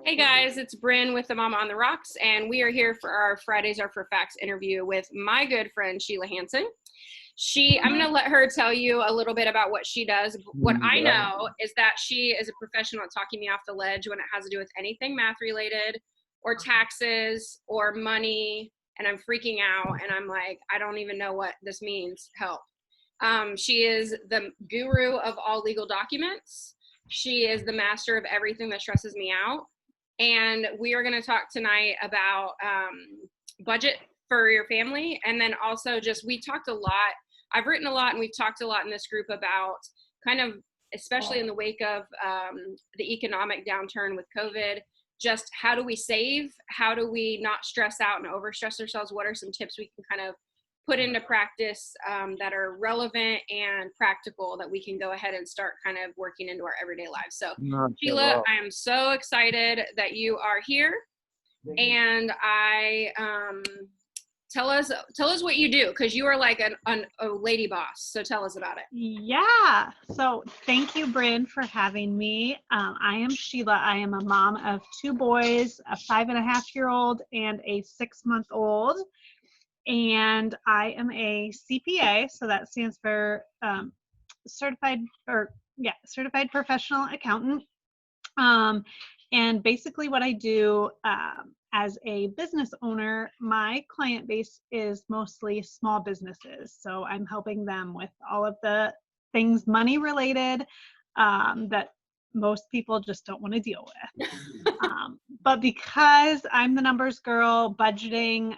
Hey guys, it's Bryn with the Mama on the Rocks, and we are here for our Fridays Are for Facts interview with my good friend Sheila Hansen. I'm going to let her tell you a little bit about what she does. What I know is that she is a professional at talking me off the ledge when it has to do with anything math related or taxes or money, and I'm freaking out and I'm like, I don't even know what this means. Help. She is the guru of all legal documents. She is the master of everything that stresses me out. And we are going to talk tonight about budget for your family. And then also we talked a lot. I've written a lot and we've talked a lot in this group about kind of, especially in the wake of the economic downturn with COVID, just how do we save? How do we not stress out and overstress ourselves? What are some tips we can kind of put into practice that are relevant and practical that we can go ahead and start kind of working into our everyday lives. So Sheila, I am so excited that you are here, and tell us what you do, because you are like a lady boss. So tell us about it. Yeah. So thank you, Bryn, for having me. I am Sheila. I am a mom of 2 boys, a 5.5-year-old and a 6-month-old. And I am a CPA, so that stands for certified professional accountant. And basically what I do as a business owner, my client base is mostly small businesses. So I'm helping them with all of the things money related that most people just don't want to deal with. But because I'm the numbers girl, budgeting,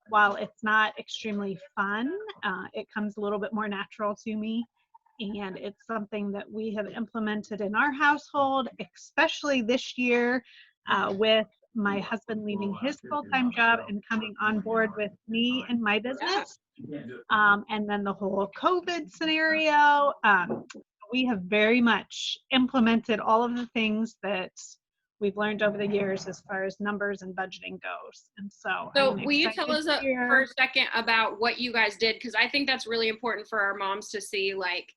while it's not extremely fun, it comes a little bit more natural to me. And it's something that we have implemented in our household, especially this year with my husband leaving his full-time job and coming on board with me and my business. And then the whole COVID scenario, we have very much implemented all of the things that we've learned over the years as far as numbers and budgeting goes. And so will you tell us for a second about what you guys did? Because I think that's really important for our moms to see, like,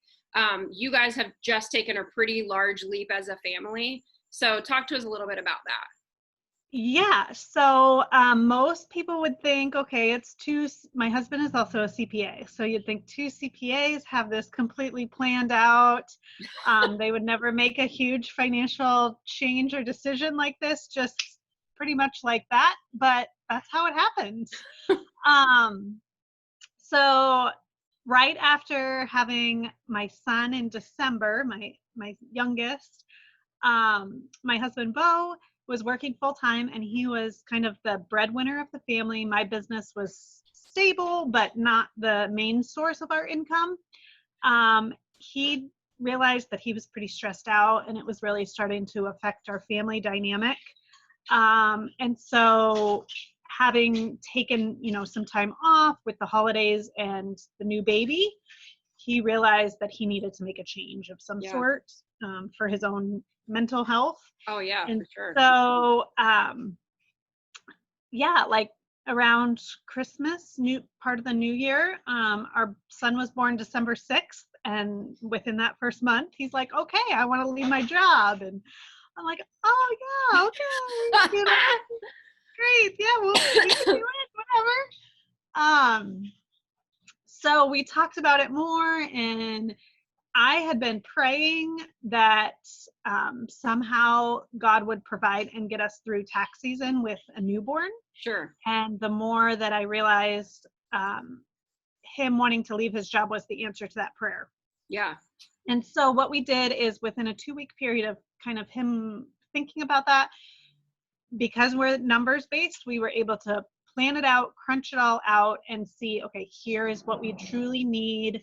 you guys have just taken a pretty large leap as a family. So talk to us a little bit about that. Yeah. So most people would think, okay, my husband is also a CPA. So you'd think 2 CPAs have this completely planned out. They would never make a huge financial change or decision like this, just pretty much like that. But that's how it happens. So right after having my son in December, my youngest, my husband, Bo, was working full-time, and he was kind of the breadwinner of the family. My business was stable, but not the main source of our income. He realized that he was pretty stressed out, and it was really starting to affect our family dynamic. And so having taken, some time off with the holidays and the new baby, he realized that he needed to make a change of some sort for his own mental health. Oh yeah, and for sure. So like around Christmas, part of the new year, our son was born December 6th, and within that first month he's like, okay, I want to leave my job. And I'm like, oh yeah, okay. Great, yeah, well, we can do it, whatever. So we talked about it more, and I had been praying that somehow God would provide and get us through tax season with a newborn. Sure. And the more that I realized him wanting to leave his job was the answer to that prayer. Yeah. And so what we did is, within a 2-week period of kind of him thinking about that, because we're numbers based, we were able to plan it out, crunch it all out, and see, okay, here is what we truly need,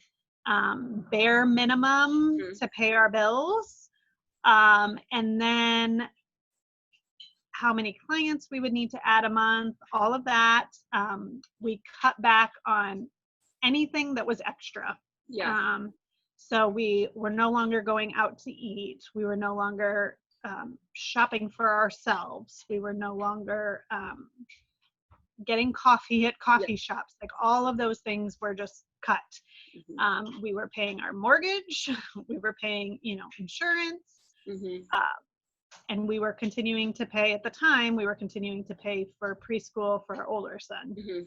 bare minimum to pay our bills, and then how many clients we would need to add a month, all of that. We cut back on anything that was extra. Yeah. So we were no longer going out to eat. We were no longer shopping for ourselves. We were no longer getting coffee at coffee shops. Like, all of those things were just cut. We were paying our mortgage. We were paying, insurance. And we were continuing to pay at the time, we were continuing to pay for preschool for our older son. Mm-hmm.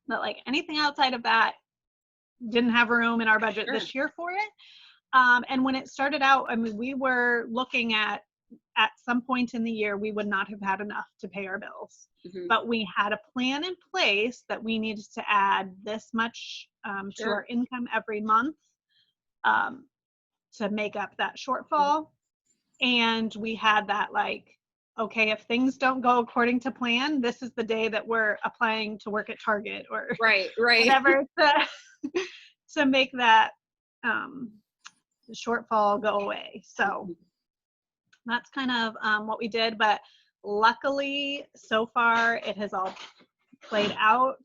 But like anything outside of that, didn't have room in our budget Sure. this year for it. And when it started out, I mean, we were looking at some point in the year, we would not have had enough to pay our bills. Mm-hmm. But we had a plan in place that we needed to add this much to our income every month to make up that shortfall. And we had that like, okay, if things don't go according to plan, this is the day that we're applying to work at Target or right. whatever to make that shortfall go away. So that's kind of what we did. But luckily, so far, it has all played out.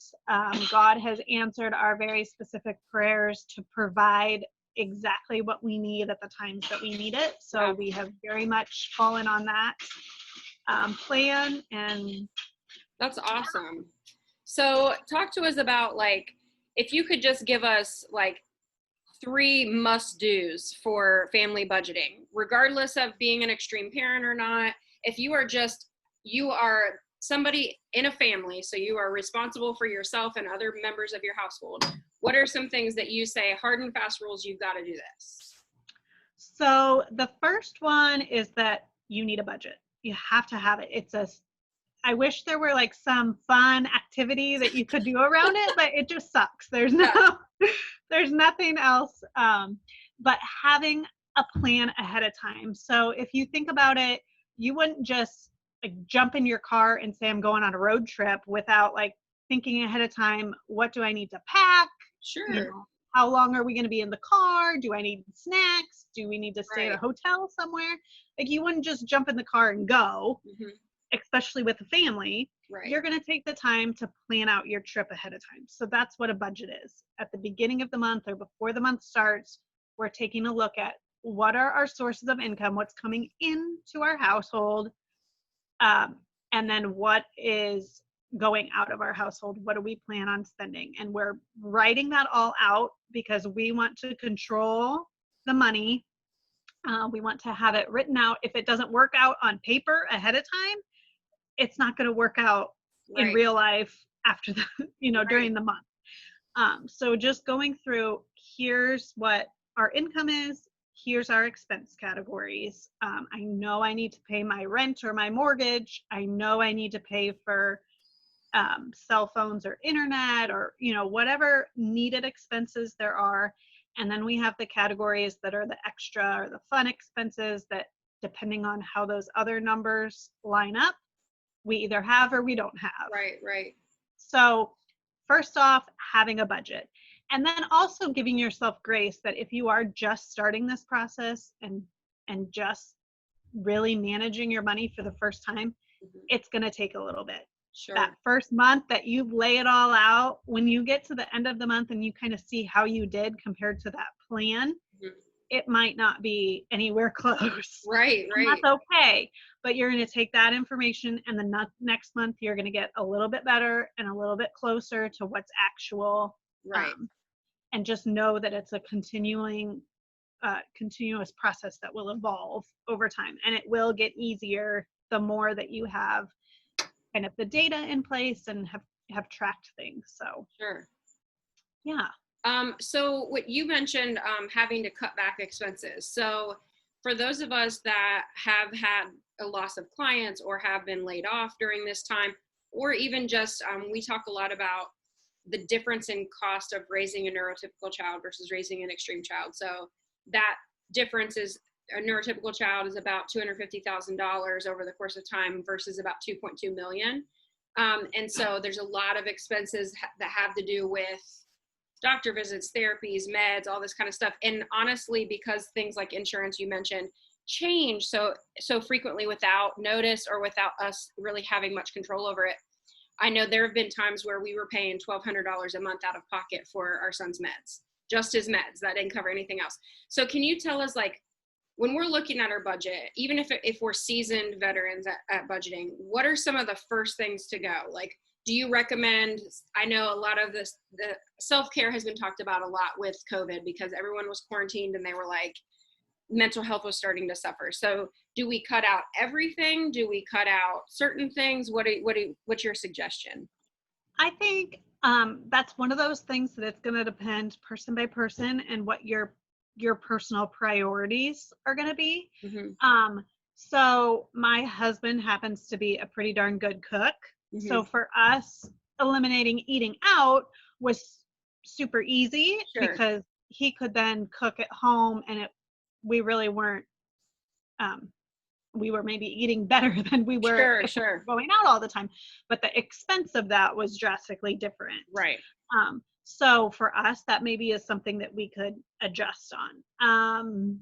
God has answered our very specific prayers to provide exactly what we need at the times that we need it. So we have very much fallen on that plan. And that's awesome. So talk to us about like, if you could just give us like 3 must-dos for family budgeting, regardless of being an extreme parent or not. If you are somebody in a family, so you are responsible for yourself and other members of your household, what are some things that you say, hard and fast rules, you've got to do this? So the first one is that you need a budget. You have to have it. I wish there were like some fun activity that you could do around it, but it just sucks. There's nothing else. But having a plan ahead of time. So if you think about it, you wouldn't just like jump in your car and say, I'm going on a road trip without like thinking ahead of time, what do I need to pack? Sure. You know, how long are we going to be in the car? Do I need snacks? Do we need to stay at a hotel somewhere? Like you wouldn't just jump in the car and go, especially with a family. You're going to take the time to plan out your trip ahead of time. So that's what a budget is. At the beginning of the month or before the month starts, we're taking a look at what are our sources of income, what's coming into our household, and then what is going out of our household. What do we plan on spending? And we're writing that all out because we want to control the money. We want to have it written out. If it doesn't work out on paper ahead of time, it's not going to work out in real life after the, during the month. So just going through, here's what our income is. Here's our expense categories. I know I need to pay my rent or my mortgage. I know I need to pay for cell phones or internet or, whatever needed expenses there are. And then we have the categories that are the extra or the fun expenses that, depending on how those other numbers line up, we either have or we don't have. Right. So first off, having a budget. And then also giving yourself grace that if you are just starting this process and just really managing your money for the first time, it's going to take a little bit. Sure. That first month that you lay it all out, when you get to the end of the month and you kind of see how you did compared to that plan, it might not be anywhere close. Right. That's okay. But you're going to take that information and the next month you're going to get a little bit better and a little bit closer to what's actual. Right. And just know that it's a continuous process that will evolve over time. And it will get easier the more that you have kind of the data in place and have tracked things. So sure. Yeah. So what you mentioned, having to cut back expenses. So for those of us that have had a loss of clients or have been laid off during this time, or even just, we talk a lot about the difference in cost of raising a neurotypical child versus raising an extreme child. So that difference is a neurotypical child is about $250,000 over the course of time versus about 2.2 million. And so there's a lot of expenses that have to do with doctor visits, therapies, meds, all this kind of stuff. And honestly, because things like insurance you mentioned change so frequently without notice or without us really having much control over it, I know there have been times where we were paying $1,200 a month out of pocket for our son's meds, just his meds. That didn't cover anything else. So can you tell us, like, when we're looking at our budget, even if we're seasoned veterans at budgeting, what are some of the first things to go? Like, do you recommend, I know a lot of the self-care has been talked about a lot with COVID because everyone was quarantined and they were like, mental health was starting to suffer. So do we cut out everything? Do we cut out certain things? What's your suggestion? I think that's one of those things that it's going to depend person by person and what your personal priorities are going to be. So my husband happens to be a pretty darn good cook. So for us, eliminating eating out was super easy because he could then cook at home, and we really weren't, we were maybe eating better than we were if we were going out all the time, but the expense of that was drastically different. Right. So for us, that maybe is something that we could adjust on.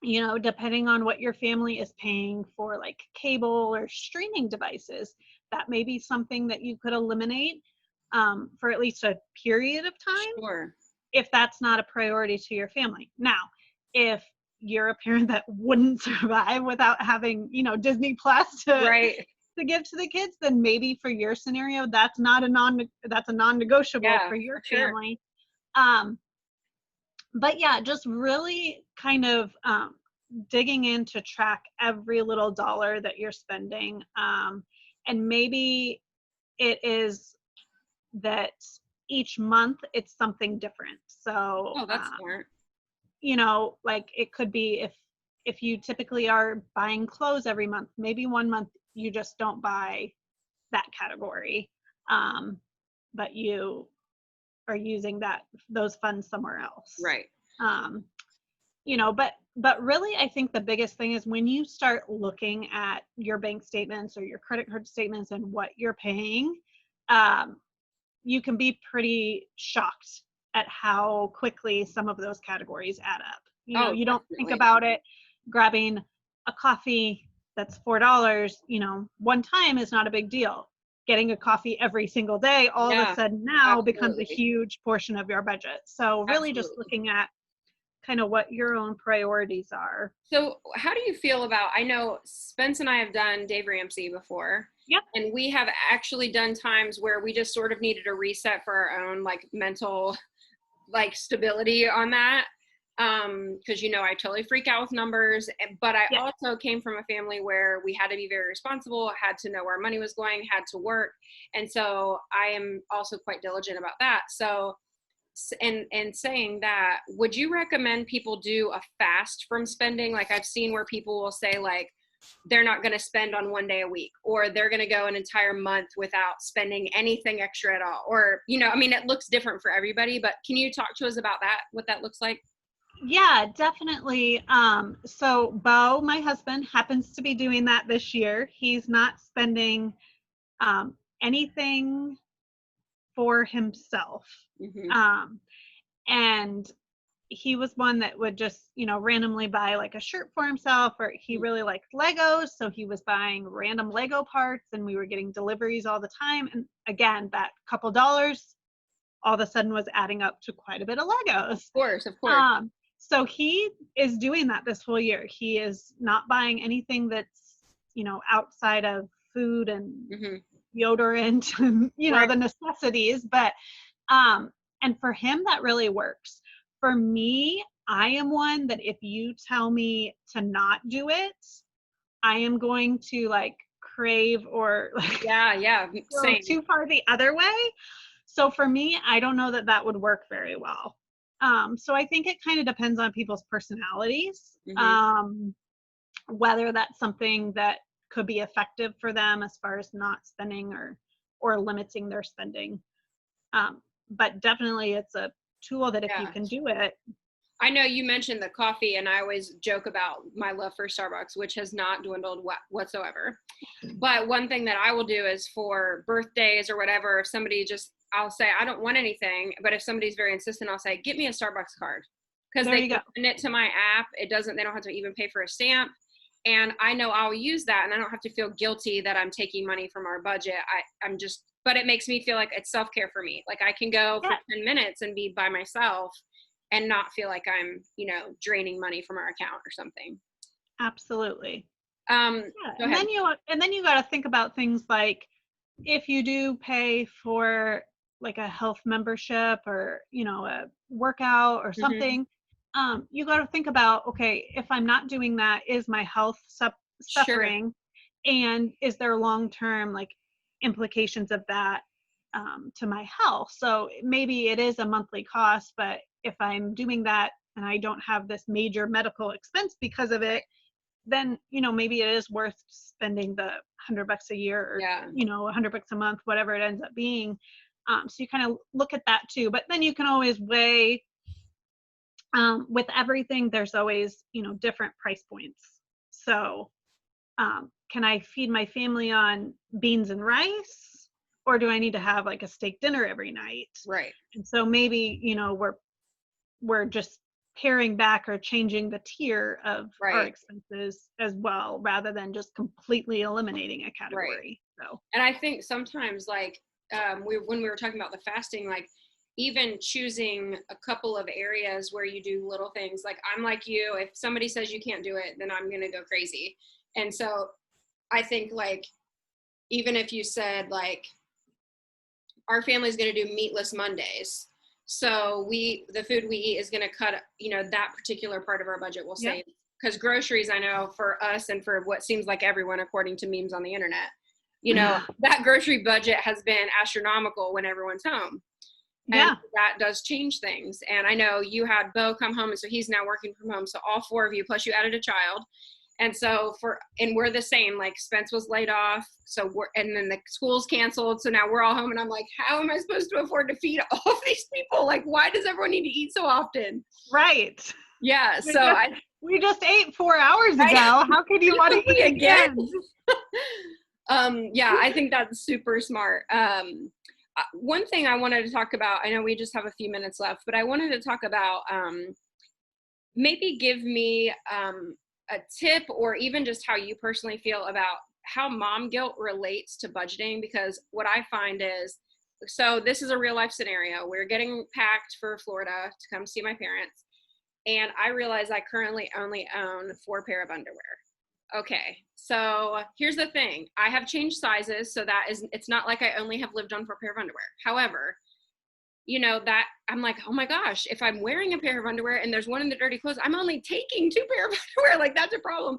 You know, depending on what your family is paying for, like cable or streaming devices, that may be something that you could eliminate for at least a period of time, if that's not a priority to your family. Now, if you're a parent that wouldn't survive without having, you know, Disney Plus to give to the kids, then maybe for your scenario, that's not a non-negotiable for your family. But yeah, just really kind of digging in to track every little dollar that you're spending. And maybe it is that each month it's something different. So, that's smart. You know, like it could be if you typically are buying clothes every month, maybe one month you just don't buy that category, but you are using those funds somewhere else. Right. You know, but really, I think the biggest thing is when you start looking at your bank statements or your credit card statements and what you're paying, you can be pretty shocked at how quickly some of those categories add up. You know, you don't think about it. Grabbing a coffee that's $4, you know, one time is not a big deal. Getting a coffee every single day, all of a sudden now becomes a huge portion of your budget. So really just looking at kind of what your own priorities are. So how do you feel about, I know Spence and I have done Dave Ramsey before. Yep. And we have actually done times where we just sort of needed a reset for our own like mental like stability on that. Because, you know, I totally freak out with numbers, but I also came from a family where we had to be very responsible, had to know where money was going, had to work. And so I am also quite diligent about that. So, and saying that, would you recommend people do a fast from spending? Like I've seen where people will say like, they're not going to spend on one day a week, or they're going to go an entire month without spending anything extra at all. Or, you know, I mean, it looks different for everybody, but can you talk to us about that, what that looks like? Yeah, definitely. So Bo, my husband, happens to be doing that this year. He's not spending anything for himself. And he was one that would just, you know, randomly buy like a shirt for himself, or he really liked Legos. So he was buying random Lego parts, and we were getting deliveries all the time. And again, that couple dollars all of a sudden was adding up to quite a bit of Legos. Of course. So he is doing that this whole year. He is not buying anything that's, you know, outside of food and deodorant and, you know, the necessities. But, and for him, that really works. For me, I am one that if you tell me to not do it, I am going to like crave or like go too far the other way. So for me, I don't know that that would work very well. So I think it kind of depends on people's personalities, whether that's something that could be effective for them as far as not spending or limiting their spending. But definitely it's a tool that if you can do it. I know you mentioned the coffee, and I always joke about my love for Starbucks, which has not dwindled whatsoever. But one thing that I will do is for birthdays or whatever, if somebody I'll say, I don't want anything, but if somebody's very insistent, I'll say, get me a Starbucks card. Because they can send it to my app. They don't have to even pay for a stamp. And I know I'll use that, and I don't have to feel guilty that I'm taking money from our budget. But it makes me feel like it's self-care for me. Like I can go for 10 minutes and be by myself and not feel like I'm, you know, draining money from our account or something. Absolutely. And then you got to think about things like if you do pay for like a health membership or, you know, a workout or something, you got to think about, okay, if I'm not doing that, is my health Sure. suffering? And is there long-term like implications of that to my health? So maybe it is a monthly cost, but if I'm doing that and I don't have this major medical expense because of it, then, you know, maybe it is worth spending the $100 a year or, Yeah. you know, $100 a month, whatever it ends up being. So you kind of look at that too, but then you can always weigh, with everything, there's always, you know, different price points. So can I feed my family on beans and rice, or do I need to have like a steak dinner every night? Right. And so maybe, you know, we're just paring back or changing the tier of our Right. expenses as well, rather than just completely eliminating a Right. category. So And I think sometimes, like, when we were talking about the fasting, like, even choosing a couple of areas where you do little things, like, I'm like you, if somebody says you can't do it, then I'm going to go crazy. And so I think, like, even if you said, like, our family's going to do meatless Mondays, so the food we eat is going to cut, you know, that particular part of our budget will yep. save. Because groceries, I know for us and for what seems like everyone, according to memes on the internet, you know, that grocery budget has been astronomical when everyone's home. And Yeah. that does change things. And I know you had Bo come home, and so he's now working from home. So all four of you, plus you added a child. And so we're the same, like Spence was laid off. So and then the school's canceled. So now we're all home, and I'm like, how am I supposed to afford to feed all of these people? Like, why does everyone need to eat so often? Right. Yeah. So we just ate 4 hours ago. How could you want to eat again? Yeah, I think that's super smart. One thing I wanted to talk about, I know we just have a few minutes left, but I wanted to talk about maybe give me a tip, or even just how you personally feel about how mom guilt relates to budgeting. Because what I find is, so this is a real life scenario. We're getting packed for Florida to come see my parents. And I realize I currently only own 4 pair of underwear. Okay, so here's the thing. I have changed sizes, so it's not like I only have lived on 4 pair of underwear. However, you know, that I'm like, oh my gosh, if I'm wearing a pair of underwear and there's one in the dirty clothes, I'm only taking 2 pair of underwear. Like, that's a problem.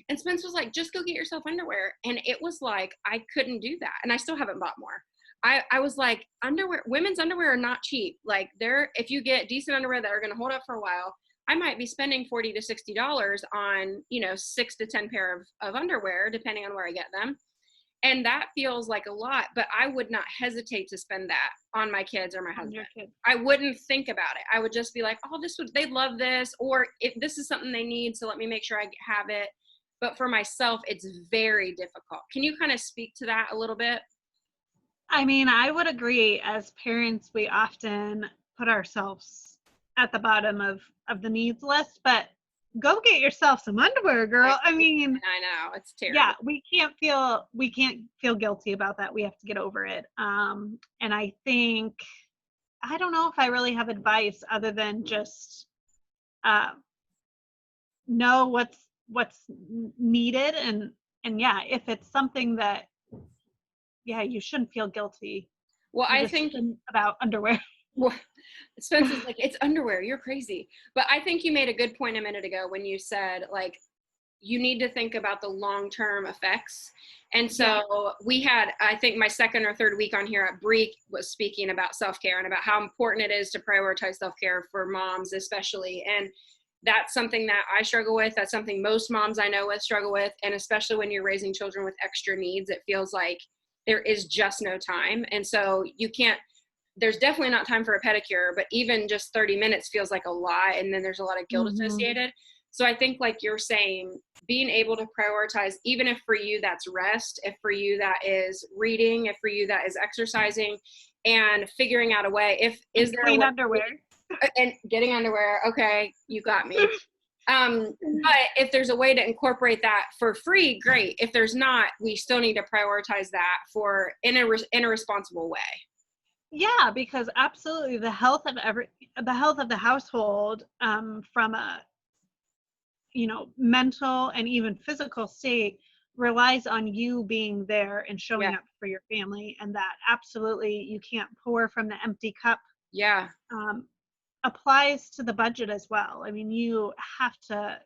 And Spence was like, just go get yourself underwear. And it was like, I couldn't do that. And I still haven't bought more. I was like, women's underwear are not cheap. Like, if you get decent underwear that are going to hold up for a while, I might be spending $40 to $60 on, you know, 6 to 10 pair of underwear, depending on where I get them. And that feels like a lot, but I would not hesitate to spend that on my kids or my husband. I wouldn't think about it. I would just be like, oh, they love this, or if this is something they need, so let me make sure I have it. But for myself, it's very difficult. Can you kind of speak to that a little bit? I mean, I would agree. As parents, we often put ourselves at the bottom of the needs list, but go get yourself some underwear, girl. I mean, I know, it's terrible. Yeah, we can't feel guilty about that. We have to get over it. And I think, I don't know if I really have advice other than just know what's needed, and yeah, if it's something that, yeah, you shouldn't feel guilty. Well, I think about underwear. Well, Spencer's like, it's underwear. You're crazy. But I think you made a good point a minute ago when you said, like, you need to think about the long-term effects. And so we had, I think my second or third week on here at Bree was speaking about self-care and about how important it is to prioritize self-care for moms, especially. And that's something that I struggle with. That's something most moms I know struggle with. And especially when you're raising children with extra needs, it feels like there is just no time. And so there's definitely not time for a pedicure, but even just 30 minutes feels like a lot. And then there's a lot of guilt associated. So I think, like you're saying, being able to prioritize, even if for you that's rest, if for you that is reading, if for you that is exercising, and figuring out a way, is there clean underwear and getting underwear. Okay, you got me. But if there's a way to incorporate that for free, great. If there's not, we still need to prioritize that in a responsible way. Yeah, because absolutely the health of the household, from a, you know, mental and even physical state, relies on you being there and showing up for your family. And that absolutely, you can't pour from the empty cup. Yeah. applies to the budget as well. I mean, you have to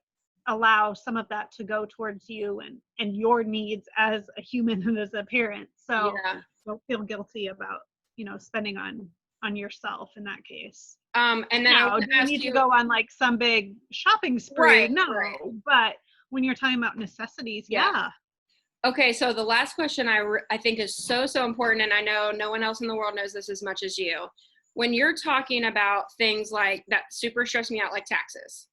allow some of that to go towards you and your needs as a human and as a parent. So Yeah. don't feel guilty about, spending on yourself in that case. And then I Now, want do to you ask need to you, go on like some big shopping spree? right, No, right. but when you're talking about necessities, yeah. Okay, so the last question I think is so important, and I know no one else in the world knows this as much as you. When you're talking about things like that super stress me out, like taxes.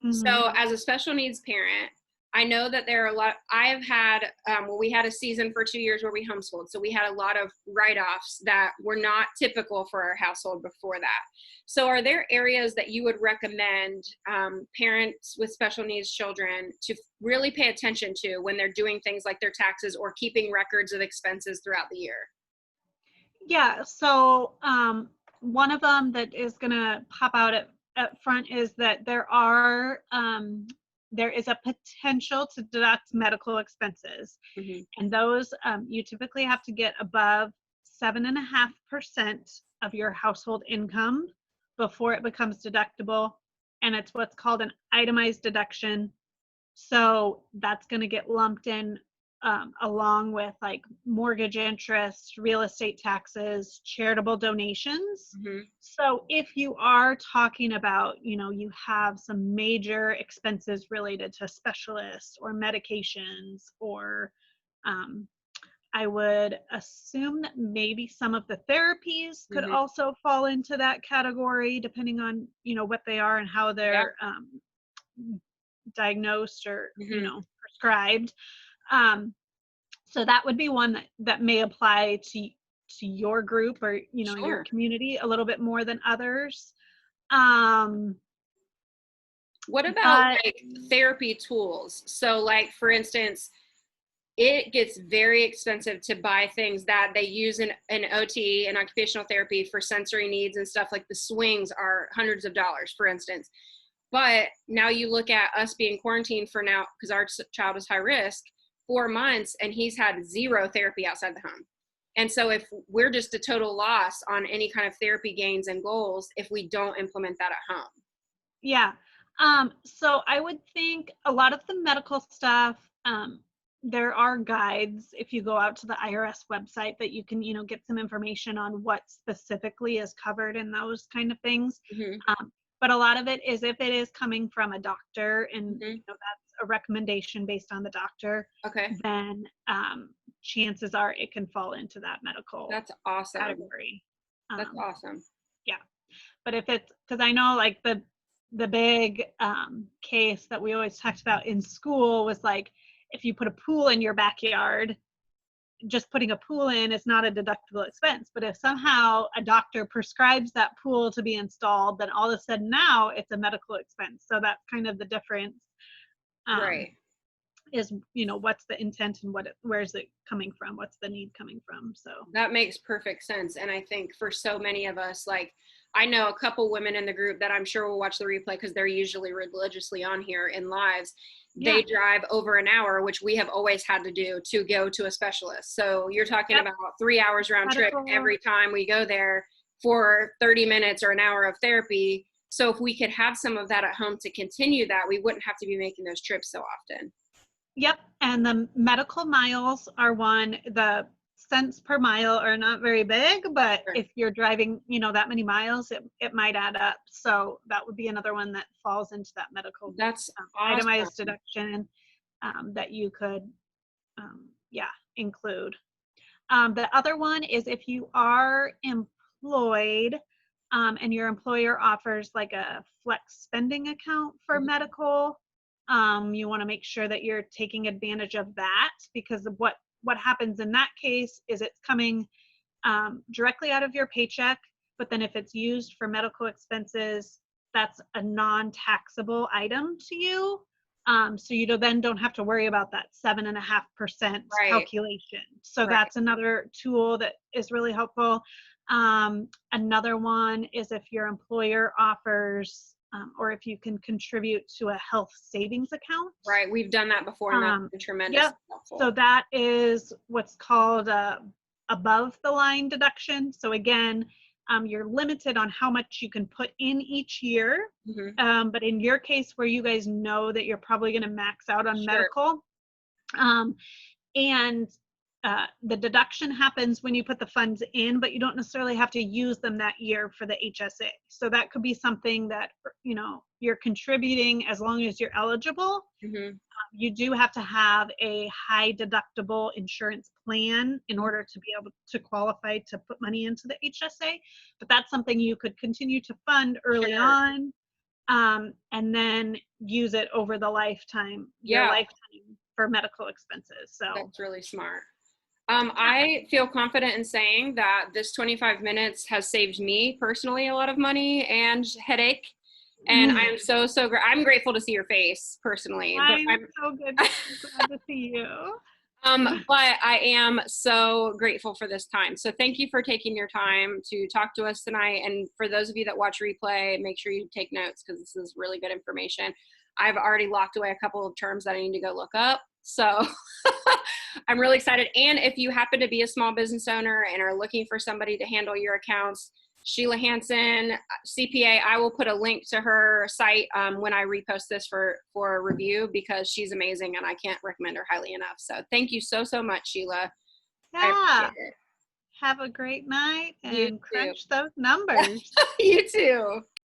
Mhm. So as a special needs parent, I know that there are a lot, I've had, we had a season for 2 years where we homeschooled. So we had a lot of write-offs that were not typical for our household before that. So are there areas that you would recommend parents with special needs children to really pay attention to when they're doing things like their taxes or keeping records of expenses throughout the year? Yeah, so one of them that is going to pop out at front is that there is a potential to deduct medical expenses. Mm-hmm. And those you typically have to get above 7.5% of your household income before it becomes deductible. And it's what's called an itemized deduction. So that's going to get lumped in along with like mortgage interest, real estate taxes, charitable donations. Mm-hmm. So if you are talking about, you have some major expenses related to specialists or medications, or I would assume that maybe some of the therapies could Mm-hmm. also fall into that category, depending on, what they are and how they're diagnosed or, Mm-hmm. prescribed. So that would be one that may apply to your group or, your Sure. community a little bit more than others. Um, What about but like therapy tools? So like, for instance, it gets very expensive to buy things that they use in OT and occupational therapy for sensory needs and stuff. Like the swings are hundreds of dollars, for instance. But now you look at us being quarantined for now, because our child is high risk, 4 months, and he's had zero therapy outside the home. And so if we're just a total loss on any kind of therapy gains and goals, if we don't implement that at home. yeah. So I would think a lot of the medical stuff, there are guides if you go out to the IRS website that you can, get some information on what specifically is covered in those kind of things. Mm-hmm. But a lot of it is if it is coming from a doctor and Mm-hmm. that's a recommendation based on the doctor, Okay. then chances are it can fall into that medical That's awesome. category. That's awesome. Yeah. But if it's, because I know like the big case that we always talked about in school was like, if you put a pool in your backyard, just putting a pool in is not a deductible expense. But if somehow a doctor prescribes that pool to be installed, then all of a sudden now it's a medical expense. So that's kind of the difference. Right. Is, what's the intent and where's it coming from? What's the need coming from? So that makes perfect sense. And I think for so many of us, like I know a couple women in the group that I'm sure will watch the replay because they're usually religiously on here in lives. They drive over an hour, which we have always had to do to go to a specialist. So you're talking about 3 hours round trip every time we go there for 30 minutes or an hour of therapy. So if we could have some of that at home to continue that, we wouldn't have to be making those trips so often. Yep. And the medical miles are one. The cents per mile are not very big, but Sure. if you're driving, that many miles, it might add up. So that would be another one that falls into that medical That's itemized awesome. deduction that you could, include. The other one is if you are employed and your employer offers like a flex spending account for Mm-hmm. medical, you want to make sure that you're taking advantage of that, because of what happens in that case is it's coming directly out of your paycheck, but then if it's used for medical expenses, that's a non-taxable item to you. So you then don't have to worry about that 7.5% calculation. So that's another tool that is really helpful. Another one is if your employer offers or if you can contribute to a health savings account. Right. We've done that before, and that's been tremendous. Helpful. So that is what's called above the line deduction. So again, You're limited on how much you can put in each year. Mm-hmm. But in your case, where you guys know that you're probably going to max out on Sure. medical, and the deduction happens when you put the funds in, but you don't necessarily have to use them that year for the HSA. So that could be something that, you know, you're contributing as long as you're eligible. Mm-hmm. You do have to have a high deductible insurance plan in order to be able to qualify to put money into the HSA. But that's something you could continue to fund early Sure. on, and then use it over the lifetime, your Yeah. lifetime for medical expenses. So That's really smart. I feel confident in saying that this 25 minutes has saved me personally a lot of money and headache. And I'm I'm grateful to see your face personally. But I'm so good. Glad to see you. but I am so grateful for this time. So thank you for taking your time to talk to us tonight. And for those of you that watch replay, make sure you take notes because this is really good information. I've already locked away a couple of terms that I need to go look up. So I'm really excited. And if you happen to be a small business owner and are looking for somebody to handle your accounts, Sheila Hansen, CPA, I will put a link to her site when I repost this for a review because she's amazing and I can't recommend her highly enough. So thank you so, so much, Sheila. Yeah. I appreciate it. Have a great night You and too. crunch those numbers. You too.